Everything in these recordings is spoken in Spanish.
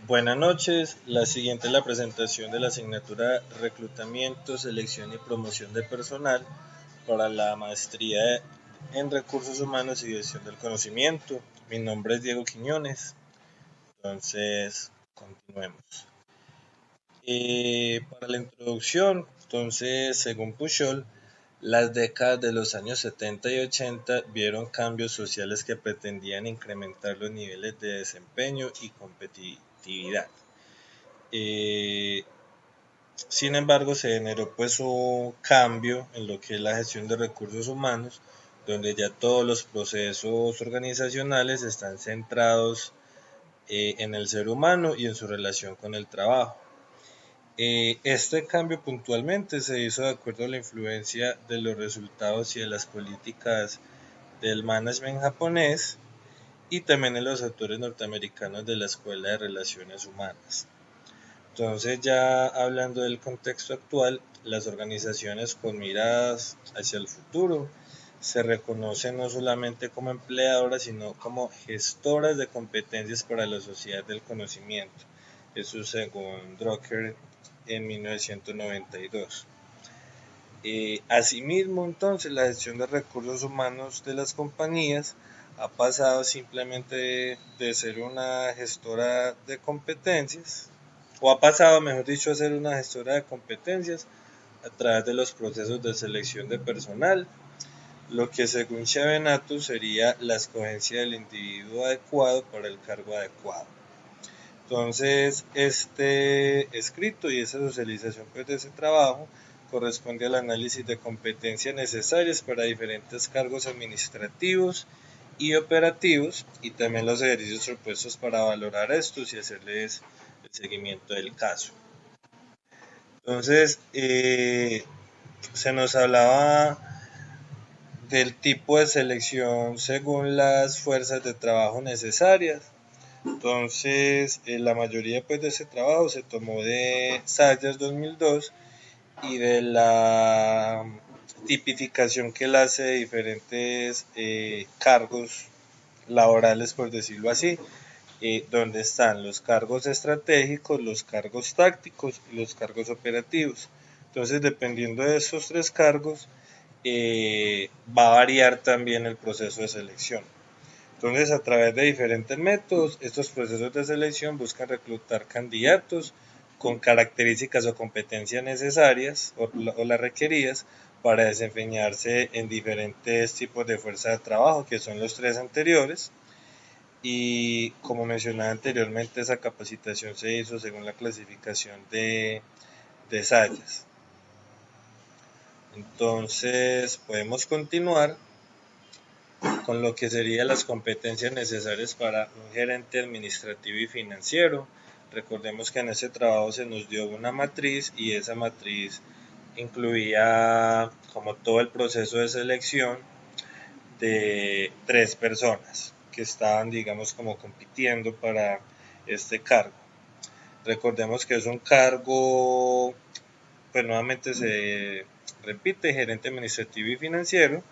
Buenas noches, la siguiente es la presentación de la asignatura Reclutamiento, Selección y Promoción de Personal para la maestría en Recursos Humanos y Gestión del Conocimiento. Mi nombre es Diego Quiñones, entonces continuemos. Para la introducción, entonces, según Puchol, las décadas de los años 70 y 80 vieron cambios sociales que pretendían incrementar los niveles de desempeño y competitividad. Eh, Sin embargo, se generó pues un cambio en lo que es la gestión de recursos humanos, donde ya todos los procesos organizacionales están centrados en el ser humano y en su relación con el trabajo. Este cambio puntualmente se hizo de acuerdo a la influencia de los resultados y de las políticas del management japonés y también en los autores norteamericanos de la Escuela de Relaciones Humanas. Entonces, ya hablando del contexto actual, las organizaciones con miradas hacia el futuro se reconocen no solamente como empleadoras, sino como gestoras de competencias para la sociedad del conocimiento. Eso según Drucker en 1992. Asimismo, entonces, la gestión de recursos humanos de las compañías ha pasado simplemente de ser una gestora de competencias, o ha pasado, mejor dicho, a ser una gestora de competencias a través de los procesos de selección de personal, lo que según Chevenato sería la escogencia del individuo adecuado para el cargo adecuado. Entonces, este escrito y esa socialización pues, de ese trabajo corresponde al análisis de competencias necesarias para diferentes cargos administrativos y operativos y también los ejercicios propuestos para valorar estos y hacerles el seguimiento del caso. Entonces, se nos hablaba del tipo de selección según las fuerzas de trabajo necesarias. Entonces, la mayoría pues, de ese trabajo se tomó de Sayers 2002 y de la tipificación que él hace de diferentes cargos laborales, por decirlo así, donde están los cargos estratégicos, los cargos tácticos y los cargos operativos. Entonces, dependiendo de esos tres cargos, va a variar también el proceso de selección. Entonces, a través de diferentes métodos, estos procesos de selección buscan reclutar candidatos con características o competencias necesarias o las requeridas para desempeñarse en diferentes tipos de fuerza de trabajo, que son los tres anteriores. Y como mencionaba anteriormente, esa capacitación se hizo según la clasificación de Sayas. Entonces, podemos continuar con lo que serían las competencias necesarias para un gerente administrativo y financiero. Recordemos que en ese trabajo se nos dio una matriz y esa matriz incluía como todo el proceso de selección de tres personas que estaban, digamos, como compitiendo para este cargo. Recordemos que es un cargo, pues nuevamente se repite, gerente administrativo y financiero,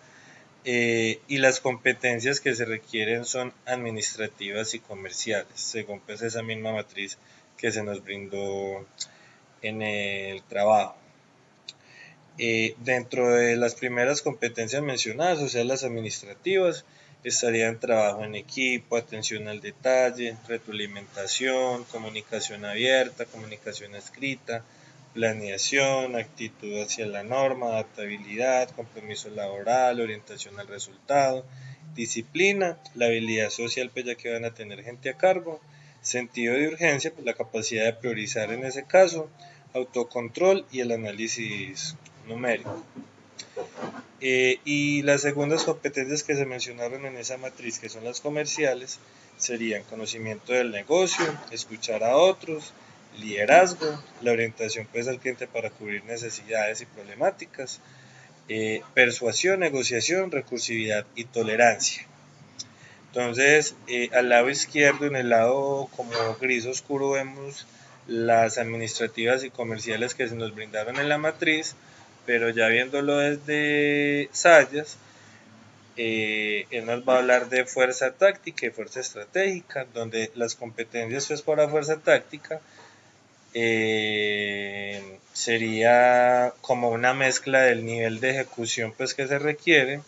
y las competencias que se requieren son administrativas y comerciales, según pues esa misma matriz que se nos brindó en el trabajo. Dentro de las primeras competencias mencionadas, o sea, las administrativas, estarían trabajo en equipo, atención al detalle, retroalimentación, comunicación abierta, comunicación escrita, planeación, actitud hacia la norma, adaptabilidad, compromiso laboral, orientación al resultado, disciplina, la habilidad social, pues ya que van a tener gente a cargo, sentido de urgencia, pues la capacidad de priorizar en ese caso, autocontrol y el análisis numérico. Y las segundas competencias que se mencionaron en esa matriz, que son las comerciales, serían conocimiento del negocio, escuchar a otros, liderazgo, la orientación pues al cliente para cubrir necesidades y problemáticas, persuasión, negociación, recursividad y tolerancia. Entonces, al lado izquierdo, en el lado como gris oscuro, vemos las administrativas y comerciales que se nos brindaron en la matriz, pero ya viéndolo desde Sayas, él nos va a hablar de fuerza táctica y fuerza estratégica, donde las competencias pues para fuerza táctica sería como una mezcla del nivel de ejecución pues que se requiere,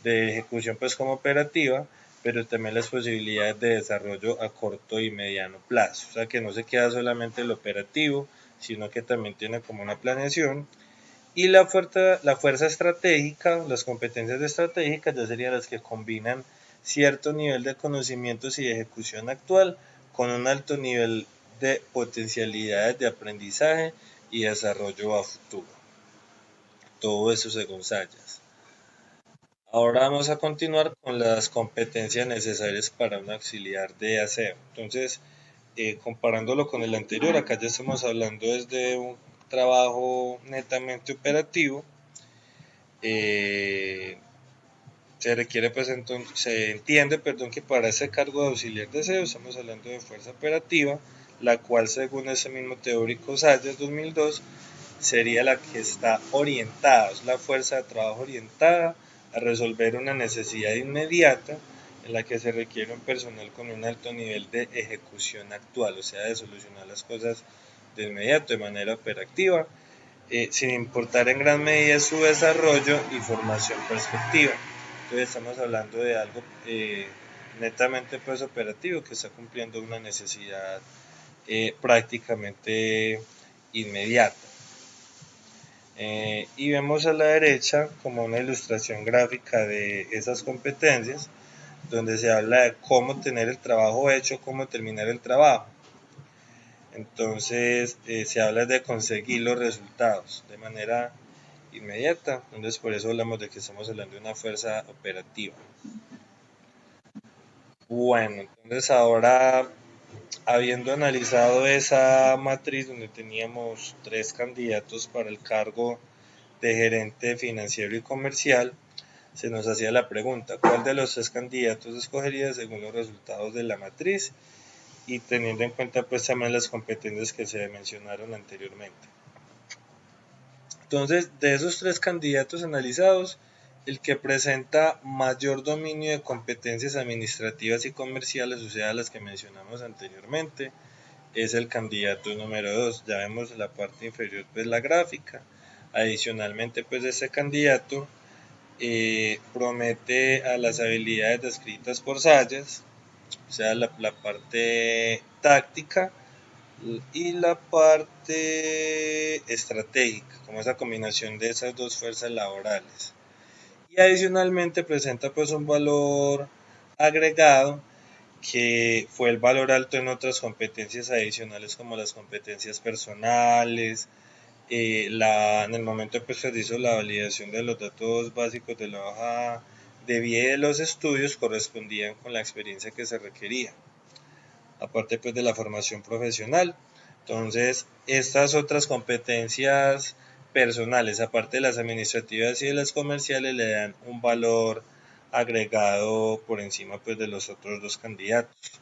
de ejecución pues como operativa, pero también las posibilidades de desarrollo a corto y mediano plazo, o sea que no se queda solamente el operativo, sino que también tiene como una planeación. Y la fuerza estratégica, las competencias estratégicas ya serían las que combinan cierto nivel de conocimientos y de ejecución actual con un alto nivel de potencialidades de aprendizaje y desarrollo a futuro. Todo eso según Sayas. Ahora vamos a continuar con las competencias necesarias para un auxiliar de aseo. Entonces, comparándolo con el anterior, acá ya estamos hablando desde un trabajo netamente operativo. Se requiere pues entonces, se entiende, perdón, que para ese cargo de auxiliar de aseo estamos hablando de fuerza operativa, la cual según ese mismo teórico Sayas 2002 sería la que está orientada, es la fuerza de trabajo orientada a resolver una necesidad inmediata en la que se requiere un personal con un alto nivel de ejecución actual, o sea, de solucionar las cosas de inmediato, de manera operativa, sin importar en gran medida su desarrollo y formación perspectiva. Entonces estamos hablando de algo netamente pues operativo que está cumpliendo una necesidad prácticamente inmediata. Y vemos a la derecha como una ilustración gráfica de esas competencias, donde se habla de cómo tener el trabajo hecho, cómo terminar el trabajo. Entonces se habla de conseguir los resultados de manera inmediata, entonces por eso hablamos de que estamos hablando de una fuerza operativa. Bueno, entonces ahora, habiendo analizado esa matriz donde teníamos 3 candidatos para el cargo de gerente financiero y comercial, se nos hacía la pregunta, ¿cuál de los 3 candidatos escogería según los resultados de la matriz? Y teniendo en cuenta pues también las competencias que se mencionaron anteriormente. Entonces, de esos 3 candidatos analizados, el que presenta mayor dominio de competencias administrativas y comerciales, o sea, las que mencionamos anteriormente, es el candidato número 2. Ya vemos en la parte inferior pues la gráfica. Adicionalmente pues este candidato promete a las habilidades descritas por Sayas, o sea la parte táctica y la parte estratégica, como esa combinación de esas dos fuerzas laborales. Y adicionalmente presenta pues un valor agregado que fue el valor alto en otras competencias adicionales como las competencias personales, en el momento pues se hizo la validación de los datos básicos de la hoja de vida de los estudios correspondían con la experiencia que se requería, aparte pues de la formación profesional. Entonces, estas otras competencias personales, aparte de las administrativas y de las comerciales, le dan un valor agregado por encima pues de los otros 2 candidatos.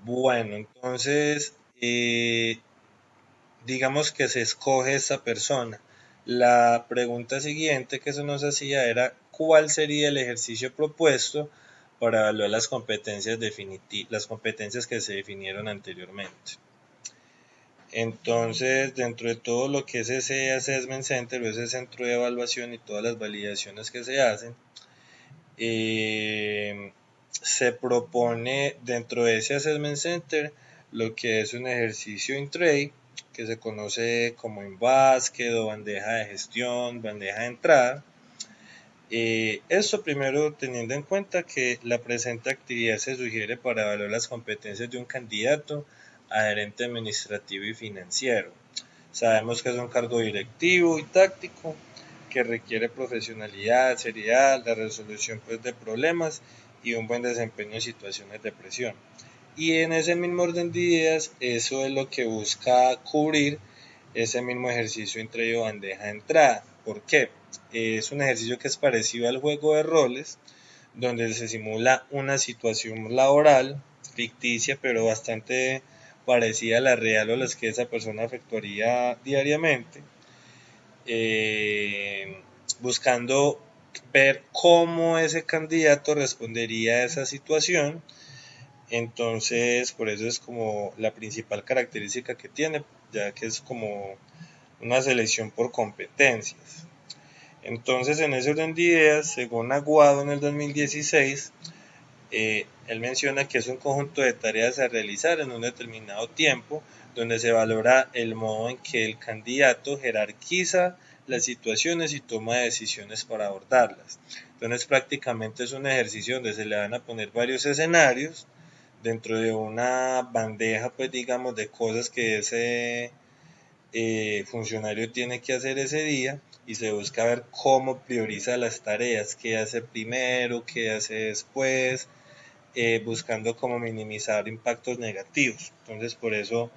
Bueno, entonces, digamos que se escoge esa persona. La pregunta siguiente que se nos hacía era ¿cuál sería el ejercicio propuesto para evaluar las competencias las competencias que se definieron anteriormente? Entonces, dentro de todo lo que es ese Assessment Center o ese centro de evaluación y todas las validaciones que se hacen, se propone dentro de ese Assessment Center lo que es un ejercicio in-tray, que se conoce como in-basket o bandeja de gestión, bandeja de entrada. Esto primero teniendo en cuenta que la presente actividad se sugiere para evaluar las competencias de un candidato a gerente administrativo y financiero. Sabemos que es un cargo directivo y táctico que requiere profesionalidad, seriedad, la resolución pues, de problemas y un buen desempeño en situaciones de presión. Y en ese mismo orden de ideas, eso es lo que busca cubrir ese mismo ejercicio entre bandeja de entrada. ¿Por qué? Es un ejercicio que es parecido al juego de roles, donde se simula una situación laboral ficticia, pero bastante parecida a la real o las que esa persona efectuaría diariamente, buscando ver cómo ese candidato respondería a esa situación. Entonces, por eso es como la principal característica que tiene, ya que es como una selección por competencias. Entonces, en ese orden de ideas, según Aguado en el 2016, él menciona que es un conjunto de tareas a realizar en un determinado tiempo, donde se valora el modo en que el candidato jerarquiza las situaciones y toma decisiones para abordarlas. Entonces prácticamente es un ejercicio donde se le van a poner varios escenarios dentro de una bandeja, pues digamos, de cosas que ese funcionario tiene que hacer ese día y se busca ver cómo prioriza las tareas, qué hace primero, qué hace después, buscando como minimizar impactos negativos. Entonces, por eso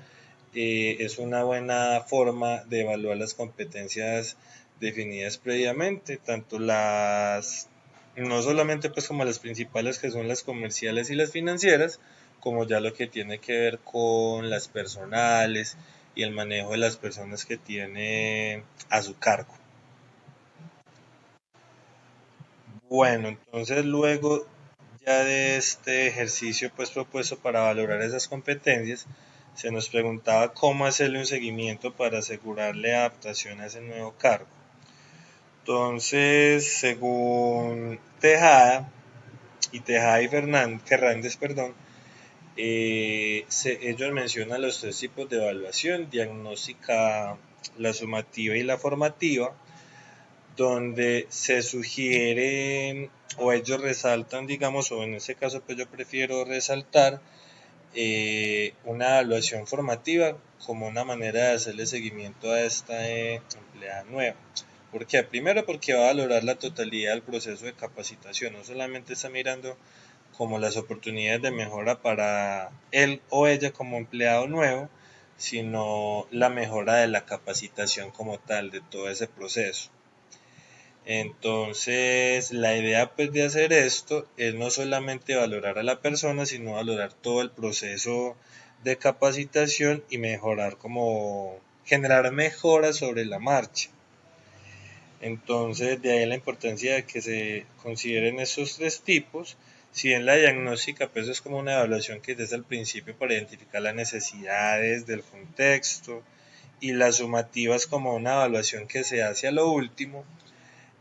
es una buena forma de evaluar las competencias definidas previamente, tanto las, no solamente pues como las principales que son las comerciales y las financieras, como ya lo que tiene que ver con las personales y el manejo de las personas que tiene a su cargo. Bueno, entonces luego ya de este ejercicio pues propuesto para valorar esas competencias, se nos preguntaba cómo hacerle un seguimiento para asegurarle adaptación a ese nuevo cargo. Entonces, según Tejada y Fernández, perdón, ellos mencionan los tres tipos de evaluación: diagnóstica, la sumativa y la formativa, donde se sugiere o ellos resaltan, digamos, o en este caso pues yo prefiero resaltar una evaluación formativa como una manera de hacerle seguimiento a esta empleada nueva. ¿Por qué? Primero porque va a valorar la totalidad del proceso de capacitación, no solamente está mirando como las oportunidades de mejora para él o ella como empleado nuevo, sino la mejora de la capacitación como tal de todo ese proceso. Entonces, la idea pues de hacer esto es no solamente valorar a la persona, sino valorar todo el proceso de capacitación y mejorar como generar mejoras sobre la marcha. Entonces, de ahí la importancia de que se consideren esos tres tipos. Si bien la diagnóstica pues es como una evaluación que desde el principio para identificar las necesidades del contexto, y la sumativa es como una evaluación que se hace a lo último,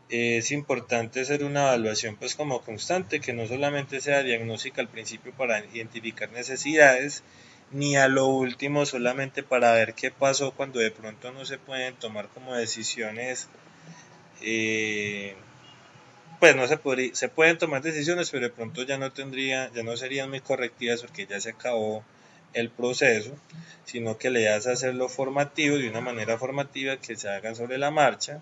es importante hacer una evaluación pues como constante, que no solamente sea diagnóstica al principio para identificar necesidades, ni a lo último solamente para ver qué pasó cuando de pronto no se pueden tomar como decisiones, eh, pues no se podría, se pueden tomar decisiones, pero de pronto ya no serían muy correctivas porque ya se acabó el proceso, sino que le das a hacerlo formativo, de una manera formativa que se haga sobre la marcha,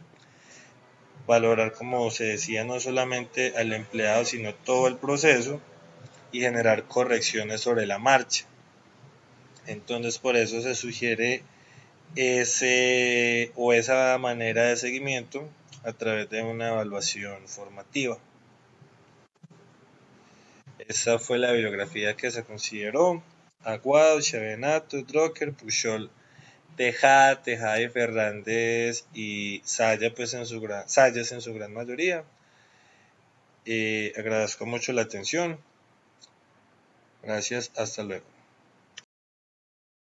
valorar, como se decía, no solamente al empleado, sino todo el proceso y generar correcciones sobre la marcha. Entonces, por eso se sugiere ese o esa manera de seguimiento a través de una evaluación formativa. Esa fue la bibliografía que se consideró: Aguado, Chavenato, Drucker, Pujol, Tejada y Fernández y Sayas, pues Sayas en su gran mayoría. Agradezco mucho la atención. Gracias, hasta luego.